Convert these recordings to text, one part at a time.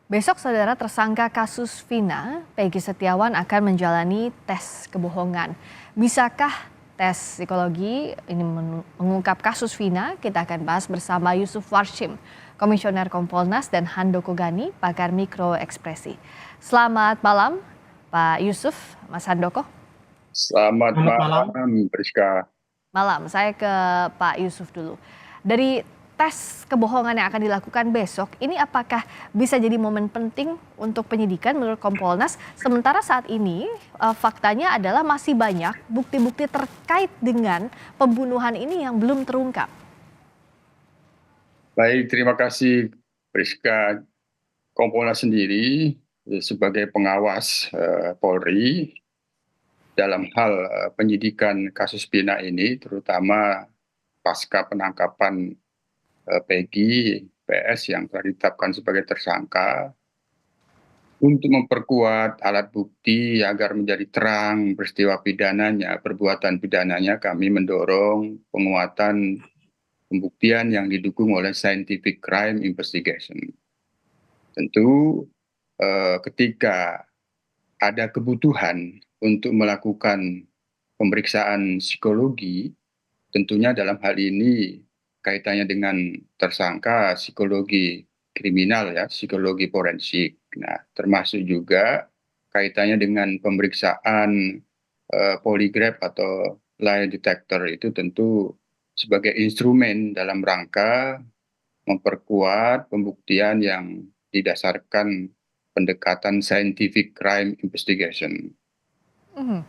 Besok saudara tersangka kasus Vina, Peggy Setiawan akan menjalani tes kebohongan. Bisakah tes psikologi ini mengungkap kasus Vina? Kita akan bahas bersama Yusuf Warshim, Komisioner Kompolnas dan Handoko Gani, pakar mikro ekspresi. Selamat malam Pak Yusuf, Mas Handoko. Selamat Selamat malam. malam, Priska. Malam, saya ke Pak Yusuf dulu. Dari tes kebohongan yang akan dilakukan besok, ini apakah bisa jadi momen penting untuk penyidikan menurut Kompolnas? Sementara saat ini faktanya adalah masih banyak bukti-bukti terkait dengan pembunuhan ini yang belum terungkap. Baik, terima kasih Priska. Kompolnas sendiri sebagai pengawas Polri dalam hal penyidikan kasus Vina ini, terutama pasca penangkapan Peggy PS yang telah ditetapkan sebagai tersangka, untuk memperkuat alat bukti agar menjadi terang peristiwa pidananya, perbuatan pidananya, kami mendorong penguatan pembuktian yang didukung oleh scientific crime investigation. Tentu ketika ada kebutuhan untuk melakukan pemeriksaan psikologi, tentunya dalam hal ini kaitannya dengan tersangka psikologi kriminal ya, psikologi forensik. Nah, termasuk juga kaitannya dengan pemeriksaan poligraf atau lie detector itu tentu sebagai instrumen dalam rangka memperkuat pembuktian yang didasarkan pendekatan scientific crime investigation. Mhm.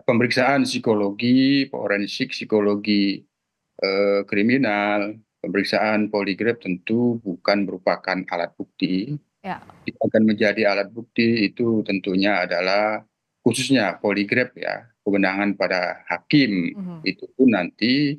Pemeriksaan psikologi, forensik, psikologi kriminal, pemeriksaan poligraf tentu bukan merupakan alat bukti. Ya. Yang akan menjadi alat bukti itu tentunya adalah khususnya poligraf ya, kewenangan pada hakim Mhm. itu pun nanti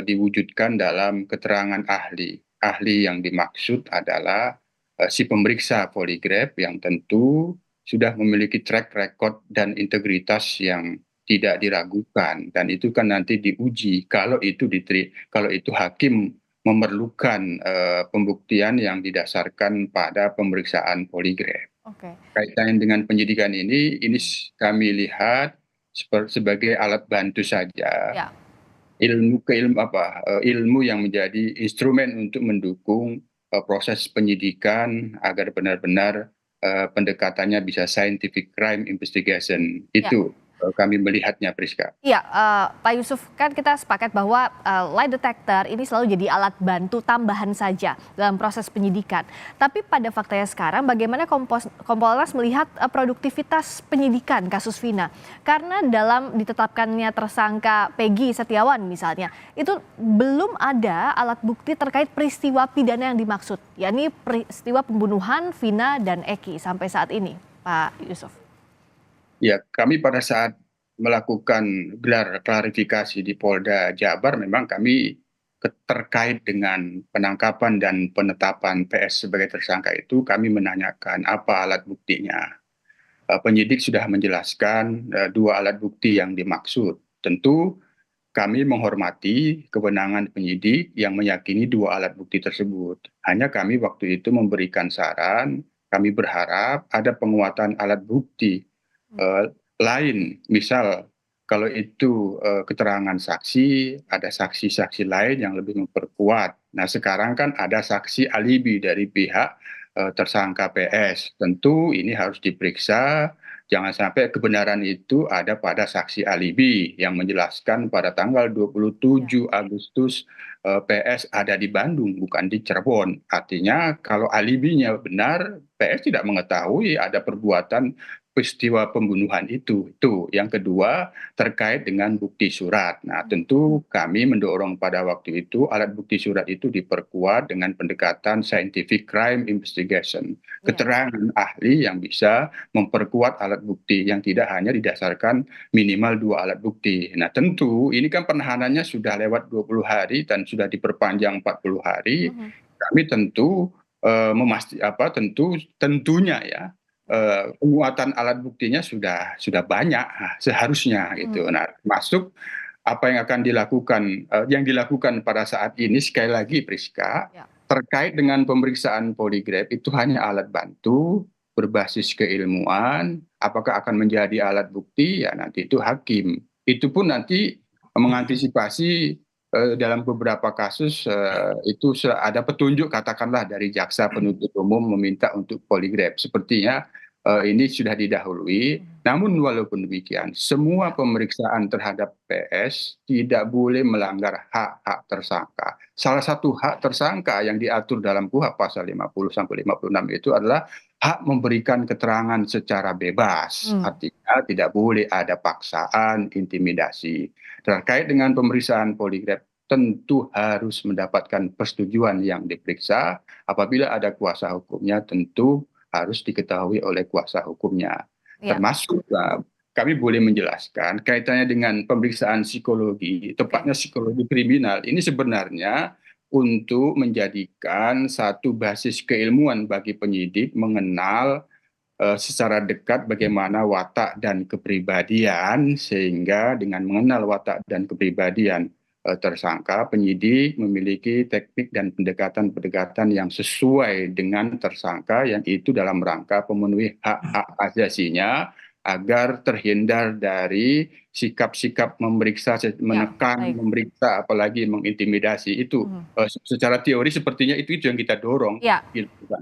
diwujudkan dalam keterangan ahli. Ahli yang dimaksud adalah si pemeriksa poligraf yang tentu sudah memiliki track record dan integritas yang tidak diragukan, dan itu kan nanti diuji kalau itu hakim memerlukan pembuktian yang didasarkan pada pemeriksaan poligraf. Oke. Kaitannya dengan penyidikan ini kami lihat sebagai alat bantu saja, Ya. ilmu yang menjadi instrumen untuk mendukung proses penyidikan agar benar-benar pendekatannya bisa scientific crime investigation. Ya. Itu kami melihatnya, Priska. Iya, Pak Yusuf, kan kita sepakat bahwa lie detector ini selalu jadi alat bantu tambahan saja dalam proses penyidikan. Tapi pada faktanya sekarang, bagaimana Kompolnas melihat produktivitas penyidikan kasus Vina? Karena dalam ditetapkannya tersangka Peggy Setiawan misalnya, itu belum ada alat bukti terkait peristiwa pidana yang dimaksud, yakni peristiwa pembunuhan Vina dan Eki sampai saat ini, Pak Yusuf. Ya, kami pada saat melakukan gelar klarifikasi di Polda Jabar, memang kami terkait dengan penangkapan dan penetapan PS sebagai tersangka itu, kami menanyakan apa alat buktinya. Penyidik sudah menjelaskan dua alat bukti yang dimaksud. Tentu kami menghormati kewenangan penyidik yang meyakini dua alat bukti tersebut. Hanya kami waktu itu memberikan saran, kami berharap ada penguatan alat bukti eh, lain. Misal kalau itu keterangan saksi, ada saksi-saksi lain yang lebih memperkuat. Nah, sekarang kan ada saksi alibi dari pihak tersangka PS. Tentu ini harus diperiksa. Jangan sampai kebenaran itu ada pada saksi alibi yang menjelaskan pada tanggal Ya. 27 Agustus PS ada di Bandung, bukan di Cirebon. Artinya kalau alibinya benar, PS tidak mengetahui ada perbuatan peristiwa pembunuhan itu. Itu yang kedua, terkait dengan bukti surat. Nah, tentu kami mendorong pada waktu itu alat bukti surat itu diperkuat dengan pendekatan scientific crime investigation, Iya. keterangan ahli yang bisa memperkuat alat bukti yang tidak hanya didasarkan minimal dua alat bukti. Nah, tentu ini kan penahanannya sudah lewat 20 hari dan sudah diperpanjang 40 hari. Mhm. Kami tentu tentunya ya, penguatan alat buktinya sudah banyak seharusnya gitu. Mhm. Nah, masuk apa yang akan dilakukan, yang dilakukan pada saat ini sekali lagi, Priska, Ya. terkait dengan pemeriksaan poligraf itu hanya alat bantu berbasis keilmuan. Apakah akan menjadi alat bukti? Ya nanti itu hakim. Itu pun nanti mengantisipasi dalam beberapa kasus itu ada petunjuk katakanlah dari jaksa penuntut umum meminta untuk poligraf. Sepertinya ini sudah didahului. Namun walaupun demikian, semua pemeriksaan terhadap PS tidak boleh melanggar hak-hak tersangka. Salah satu hak tersangka yang diatur dalam KUHP pasal 50 sampai 56 itu adalah hak memberikan keterangan secara bebas. Artinya tidak boleh ada paksaan, intimidasi. Terkait dengan pemeriksaan poligraf tentu harus mendapatkan persetujuan yang diperiksa. Apabila ada kuasa hukumnya tentu harus diketahui oleh kuasa hukumnya. Ya. Termasuk kami boleh menjelaskan kaitannya dengan pemeriksaan psikologi, tepatnya psikologi kriminal. Ini sebenarnya untuk menjadikan satu basis keilmuan bagi penyidik mengenal secara dekat bagaimana watak dan kepribadian, sehingga dengan mengenal watak dan kepribadian tersangka, penyidik memiliki teknik dan pendekatan-pendekatan yang sesuai dengan tersangka, yang itu dalam rangka pemenuhi hak-hak asasinya agar terhindar dari sikap-sikap memeriksa, menekan, memeriksa, apalagi mengintimidasi. Itu secara teori sepertinya itu yang kita dorong. Ya.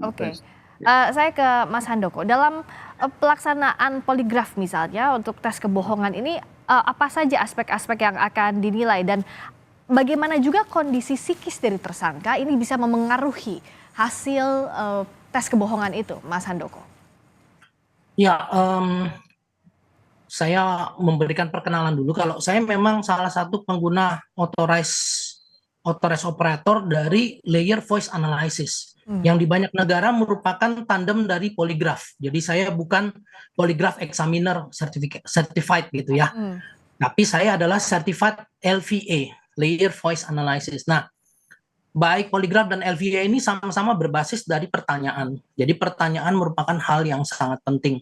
Oke. Saya ke Mas Handoko. Dalam pelaksanaan poligraf misalnya untuk tes kebohongan ini, apa saja aspek-aspek yang akan dinilai dan bagaimana juga kondisi psikis dari tersangka ini bisa memengaruhi hasil tes kebohongan itu, Mas Handoko? Ya, saya memberikan perkenalan dulu. Kalau saya memang salah satu pengguna authorized operator dari layer voice analysis, yang di banyak negara merupakan tandem dari poligraf. Jadi saya bukan polygraph examiner certified gitu ya, tapi saya adalah certified LVA, layer voice analysis. Nah, baik poligraf dan LVA ini sama-sama berbasis dari pertanyaan. Jadi pertanyaan merupakan hal yang sangat penting.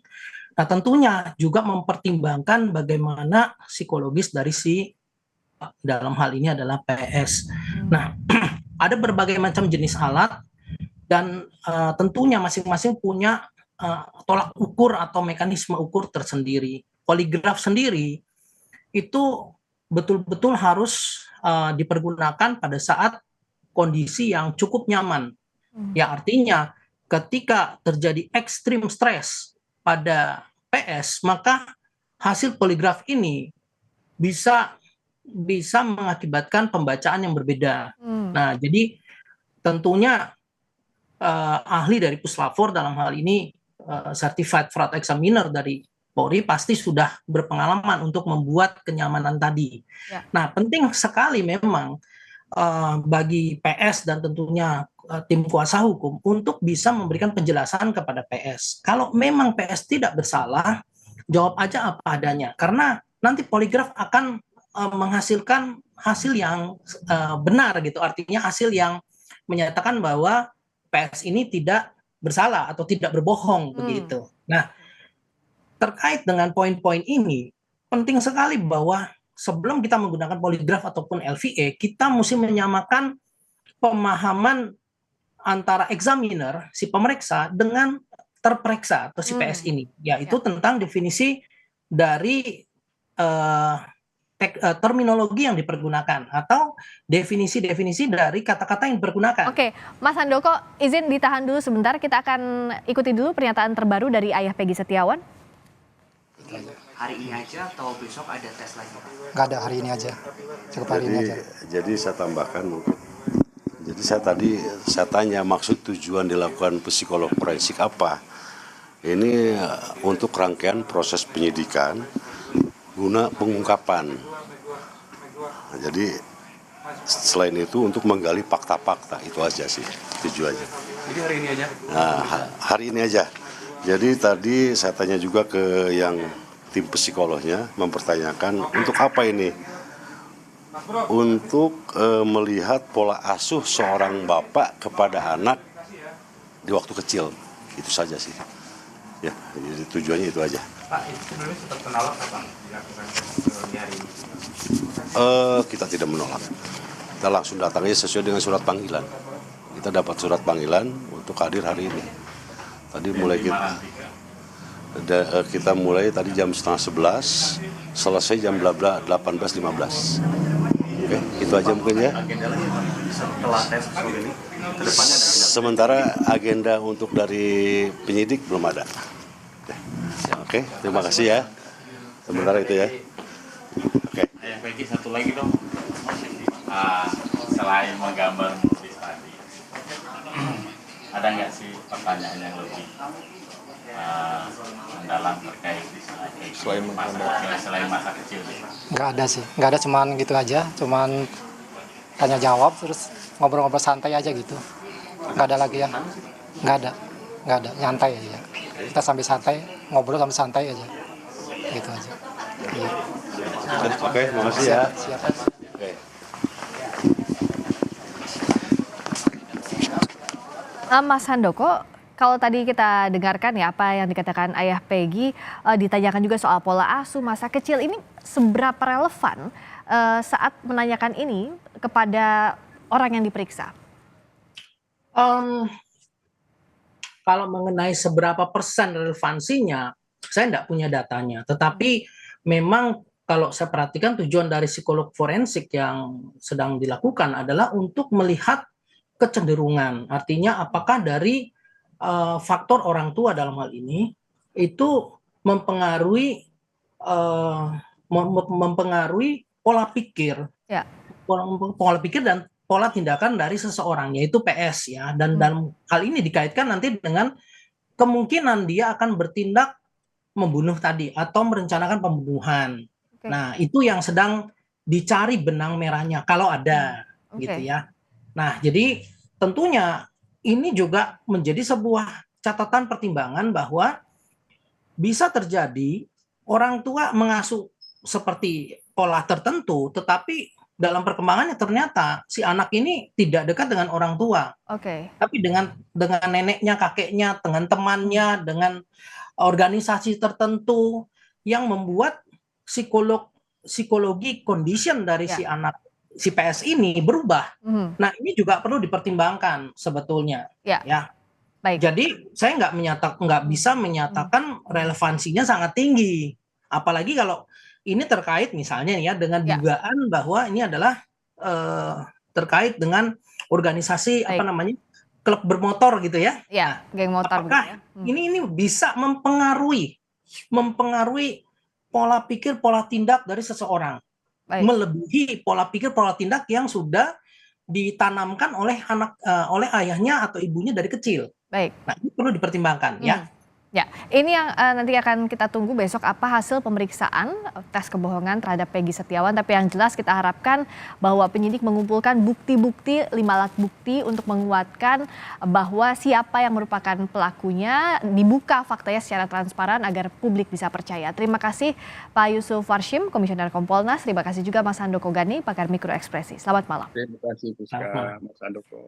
Nah, tentunya juga mempertimbangkan bagaimana psikologis dari si dalam hal ini adalah PS. Nah, ada berbagai macam jenis alat dan tentunya masing-masing punya tolak ukur atau mekanisme ukur tersendiri. Poligraf sendiri itu betul-betul harus dipergunakan pada saat kondisi yang cukup nyaman. Ya, artinya ketika terjadi ekstrim stres pada PS, maka hasil poligraf ini bisa mengakibatkan pembacaan yang berbeda. Nah, jadi tentunya ahli dari Puslapfor dalam hal ini certified fraud examiner dari Polri pasti sudah berpengalaman untuk membuat kenyamanan tadi. Ya. Nah, penting sekali memang bagi PS dan tentunya tim kuasa hukum untuk bisa memberikan penjelasan kepada PS. Kalau memang PS tidak bersalah, jawab aja apa adanya. Karena nanti poligraf akan menghasilkan hasil yang benar gitu. Artinya hasil yang menyatakan bahwa PS ini tidak bersalah atau tidak berbohong begitu. Nah, terkait dengan poin-poin ini, penting sekali bahwa sebelum kita menggunakan poligraf ataupun LVA, kita mesti menyamakan pemahaman antara examiner, si pemeriksa, dengan terperiksa atau si PS ini. Yaitu tentang definisi dari terminologi yang dipergunakan atau definisi-definisi dari kata-kata yang dipergunakan. Oke, Mas Handoko, izin ditahan dulu sebentar. Kita akan ikuti dulu pernyataan terbaru dari ayah Peggy Setiawan. Hari ini aja atau besok ada tes lagi? Nggak ada, hari ini aja. Cukup hari ini aja. Jadi saya tambahkan mungkin. Jadi saya tanya maksud tujuan dilakukan psikolog forensik apa? Ini untuk rangkaian proses penyidikan guna pengungkapan. Nah, jadi selain itu untuk menggali fakta-fakta, itu aja sih tujuannya. Jadi hari ini aja? Nah, hari ini aja. Jadi tadi saya tanya juga ke yang tim psikolognya, mempertanyakan untuk apa ini? Untuk melihat pola asuh seorang bapak kepada anak di waktu kecil. Itu saja sih. Ya, jadi tujuannya itu aja. Pak, itu sebelumnya tetap menolak apa dilakukan di hari ini? Kita tidak menolak. Kita langsung datangnya sesuai dengan surat panggilan. kita dapat surat panggilan untuk hadir hari ini. Tadi mulai kita mulai tadi jam 10:30, selesai jam 18:15. Oke, itu aja mungkin ya. Agenda lagi setelah tes ini kedepannya ada agenda. Sementara agenda untuk dari penyidik belum ada. Oke, terima kasih ya. Sementara itu ya. Oke. Ayah Peggy, satu lagi dong. Selain menggambar nulis tadi, ada nggak sih pertanyaan yang lebih mendalam terkait selain masa kecil? Nggak ada sih, nggak ada, cuman gitu aja, cuman tanya jawab terus ngobrol-ngobrol santai aja gitu. Nggak ada lagi ya, nggak ada, nyantai aja. Kita sambil santai, ngobrol sambil santai aja, gitu aja. Iya. Oke, makasih ya. Siap. Oke. Mas Handoko, kalau tadi kita dengarkan ya apa yang dikatakan ayah Peggy, ditanyakan juga soal pola asuh masa kecil, ini seberapa relevan saat menanyakan ini kepada orang yang diperiksa? Kalau mengenai seberapa persen relevansinya, saya tidak punya datanya. Tetapi memang kalau saya perhatikan tujuan dari psikolog forensik yang sedang dilakukan adalah untuk melihat kecenderungan. Artinya apakah dari faktor orang tua dalam hal ini itu mempengaruhi pola pikir, Ya. pola pikir dan pola tindakan dari seseorang, yaitu PS ya. Dan dalam hal ini dikaitkan nanti dengan kemungkinan dia akan bertindak membunuh tadi atau merencanakan pembunuhan. Oke. Nah, itu yang sedang dicari benang merahnya kalau ada, Oke. gitu ya. Nah, jadi tentunya ini juga menjadi sebuah catatan pertimbangan bahwa bisa terjadi orang tua mengasuh seperti pola tertentu, tetapi dalam perkembangannya ternyata si anak ini tidak dekat dengan orang tua, Oke. tapi dengan neneknya, kakeknya, dengan temannya, dengan organisasi tertentu yang membuat psikologi condition dari si anak, si PS ini berubah. Nah, ini juga perlu dipertimbangkan sebetulnya. Ya. Ya. Baik. Jadi saya nggak bisa menyatakan relevansinya sangat tinggi, apalagi kalau ini terkait misalnya ya dengan dugaan bahwa ini adalah terkait dengan organisasi apa namanya klub bermotor gitu ya. Ya, geng motor. Apakah ini bisa mempengaruhi pola pikir, pola tindak dari seseorang, melebihi pola pikir, pola tindak yang sudah ditanamkan oleh oleh ayahnya atau ibunya dari kecil. Baik. Nah, ini perlu dipertimbangkan ya. Ya, ini yang nanti akan kita tunggu besok apa hasil pemeriksaan tes kebohongan terhadap Peggy Setiawan. Tapi yang jelas kita harapkan bahwa penyidik mengumpulkan bukti-bukti, 5 alat bukti untuk menguatkan bahwa siapa yang merupakan pelakunya, dibuka faktanya secara transparan agar publik bisa percaya. Terima kasih Pak Yusuf Warshim, Komisioner Kompolnas. Terima kasih juga Mas Handoko Gani, pakar mikroekspresi. Selamat malam. Terima kasih Mas Handoko.